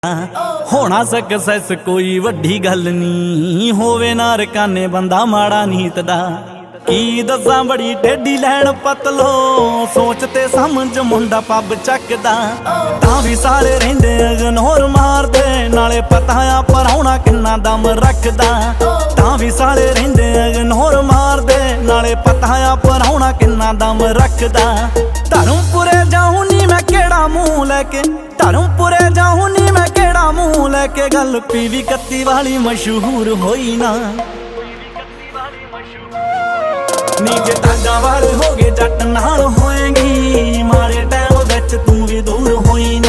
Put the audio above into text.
होना सक्सेस कोई वड्डी गल नी, होवे ना रकाने बंदा माड़ा नीत दा। की दसां बड़ी टेढ़ी लैन पतलो, सोचते समझ मुंडा पब चकदा। तां भी सारे रहिंदे इग्नोर मारदे, नाले पता आ पराउणा किन्ना दम रखदा। तां भी सारे रहिंदे इग्नोर मारदे, नाले पता आ पराउणा किन्ना दम रखदा। धर्मपुरे जाऊं नी मैं केड़ा मूंह लैके, धर्मपुरे जाऊं नी मैं केड़ा मूंह लैके, गल पीवी कत्ती वाली मशहूर होई ना। नी जे ताजा वाल हो गए जट नाल होएगी, मारे टाइम विच तू भी दूर होई ना।